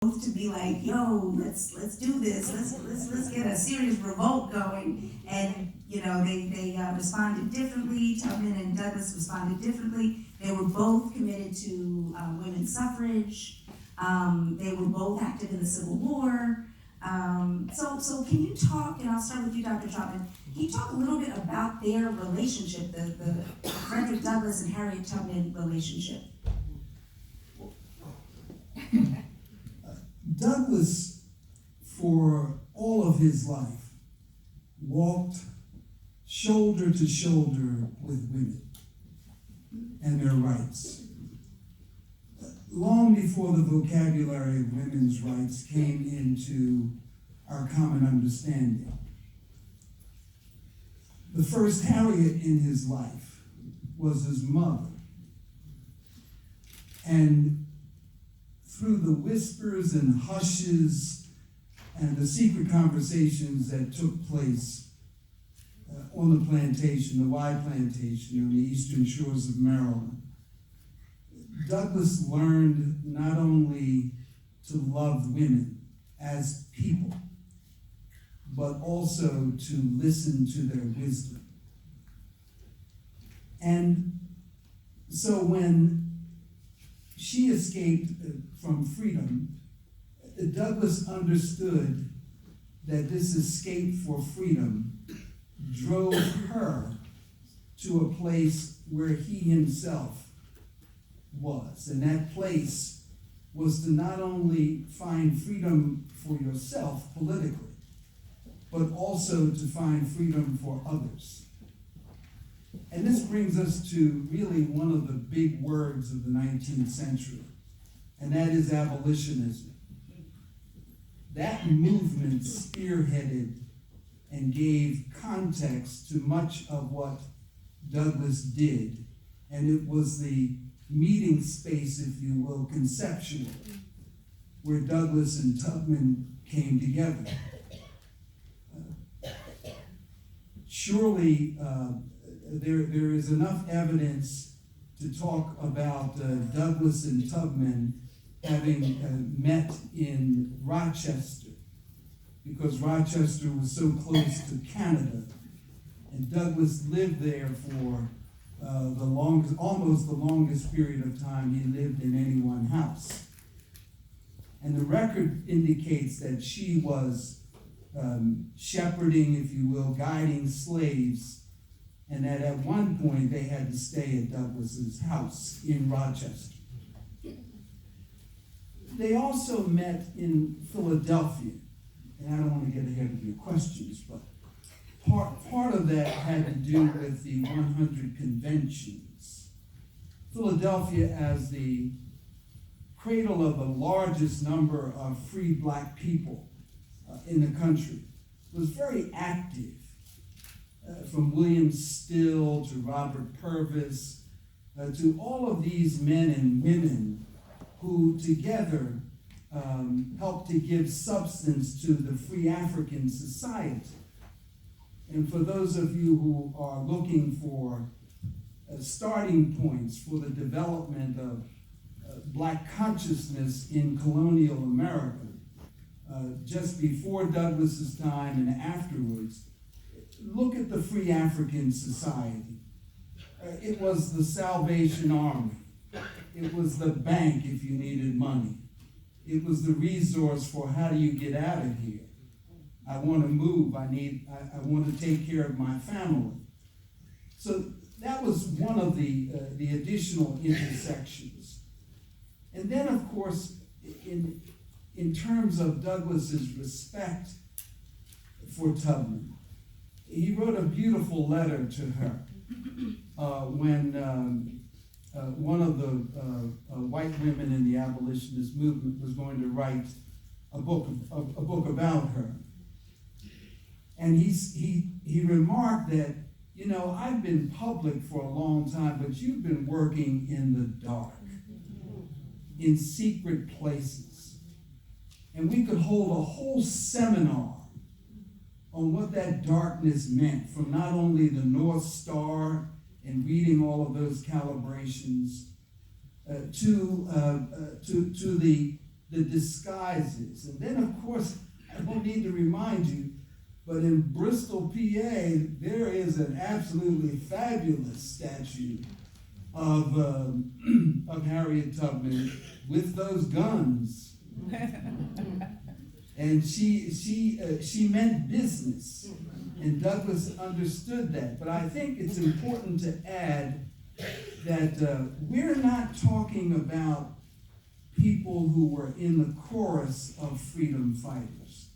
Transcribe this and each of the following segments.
to be like, yo, let's do this. Let's get a serious revolt going. And they responded differently. Tubman and Douglas responded differently. They were both committed to women's suffrage. They were both active in the Civil War. So can you talk, and I'll start with you, Dr. Trotman, can you talk a little bit about their relationship, the Frederick Douglass and Harriet Tubman relationship? Douglass, for all of his life, walked shoulder to shoulder with women and their rights. Long before the vocabulary of women's rights came into our common understanding. The first Harriet in his life was his mother. And through the whispers and hushes and the secret conversations that took place on the plantation, the Y plantation on the eastern shores of Maryland, Douglass learned not only to love women as people, but also to listen to their wisdom. And so when she escaped from freedom, Douglass understood that this escape for freedom drove her to a place where he himself was. And that place was to not only find freedom for yourself politically, but also to find freedom for others. And this brings us to really one of the big words of the 19th century, and that is abolitionism. That movement spearheaded and gave context to much of what Douglass did, and it was the meeting space, if you will, conceptually, where Douglass and Tubman came together. Surely there is enough evidence to talk about Douglass and Tubman having met in Rochester, because Rochester was so close to Canada, and Douglass lived there for almost the longest period of time he lived in any one house. And the record indicates that she was shepherding, if you will, guiding slaves, and that at one point they had to stay at Douglass's house in Rochester. They also met in Philadelphia, and I don't want to get ahead of your questions, but part of that had to do with the 100 conventions. Philadelphia, as the cradle of the largest number of free black people in the country, was very active. From William Still to Robert Purvis, to all of these men and women who together helped to give substance to the free African society. And for those of you who are looking for starting points for the development of black consciousness in colonial America, just before Douglass's time and afterwards, look at the Free African Society. It was the Salvation Army. It was the bank if you needed money. It was the resource for how do you get out of here. I want to move. I want to take care of my family. So that was one of the additional intersections. And then, of course, in terms of Douglass's respect for Tubman, he wrote a beautiful letter to her when one of the white women in the abolitionist movement was going to write a book about her. And he remarked that, I've been public for a long time, but you've been working in the dark, in secret places. And we could hold a whole seminar on what that darkness meant, from not only the North Star and reading all of those calibrations to the the disguises. And then, of course, I don't need to remind you, but in Bristol, PA, there is an absolutely fabulous statue of Harriet Tubman with those guns. And she meant business, and Douglass understood that. But I think it's important to add that we're not talking about people who were in the chorus of freedom fighters.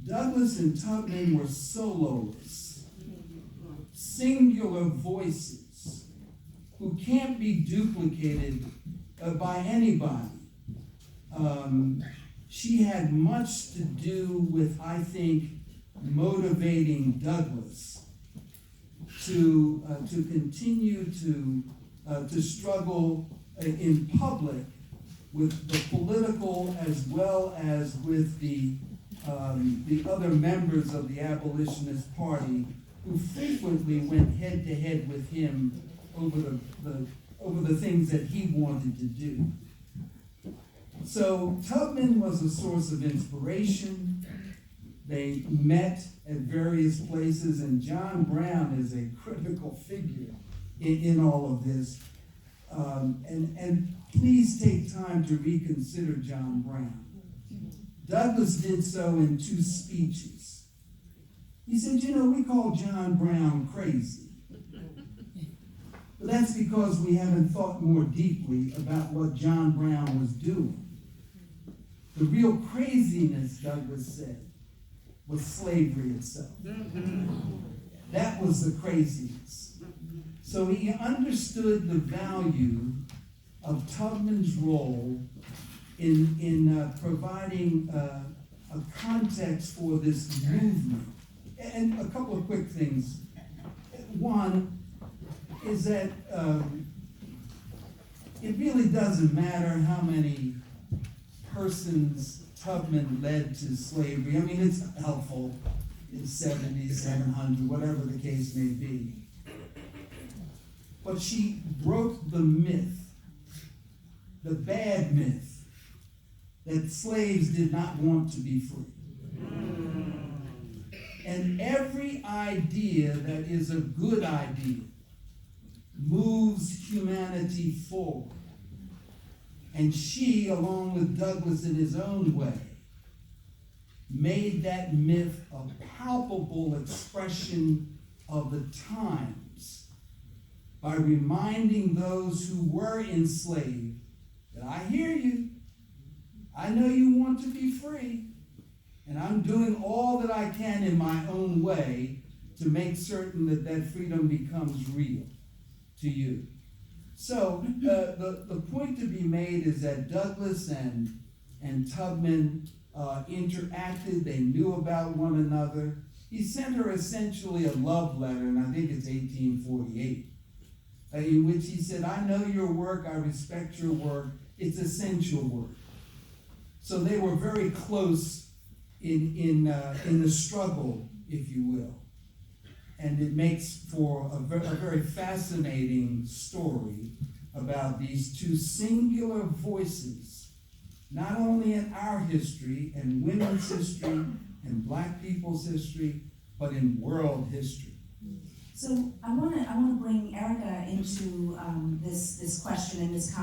Douglass and Tubman were soloists, singular voices who can't be duplicated by anybody. She had much to do with, I think, motivating Douglass to continue to struggle in public with the political as well as with the other members of the abolitionist party who frequently went head to head with him over the things that he wanted to do. So Tubman was a source of inspiration. They met at various places, and John Brown is a critical figure in all of this. And please take time to reconsider John Brown. Douglass did so in 2 speeches. He said, we call John Brown crazy. But that's because we haven't thought more deeply about what John Brown was doing. The real craziness, Douglass said, was slavery itself. That was the craziness. So he understood the value of Tubman's role in providing a context for this movement. And a couple of quick things. One is that it really doesn't matter how many persons Tubman led to slavery. I mean, it's helpful in 70, 700, whatever the case may be. But she broke the myth, the bad myth, that slaves did not want to be free. And every idea that is a good idea moves humanity forward. And she, along with Douglass in his own way, made that myth a palpable expression of the times by reminding those who were enslaved that I hear you, I know you want to be free, and I'm doing all that I can in my own way to make certain that that freedom becomes real to you. So the point to be made is that Douglass and Tubman interacted. They knew about one another. He sent her essentially a love letter, and I think it's 1848, in which he said, I know your work, I respect your work, it's essential work. So they were very close in the struggle, if you will. And it makes for a very fascinating story about these 2 singular voices, not only in our history and women's history and Black people's history, but in world history. So I want to bring Erica into this question and this conversation.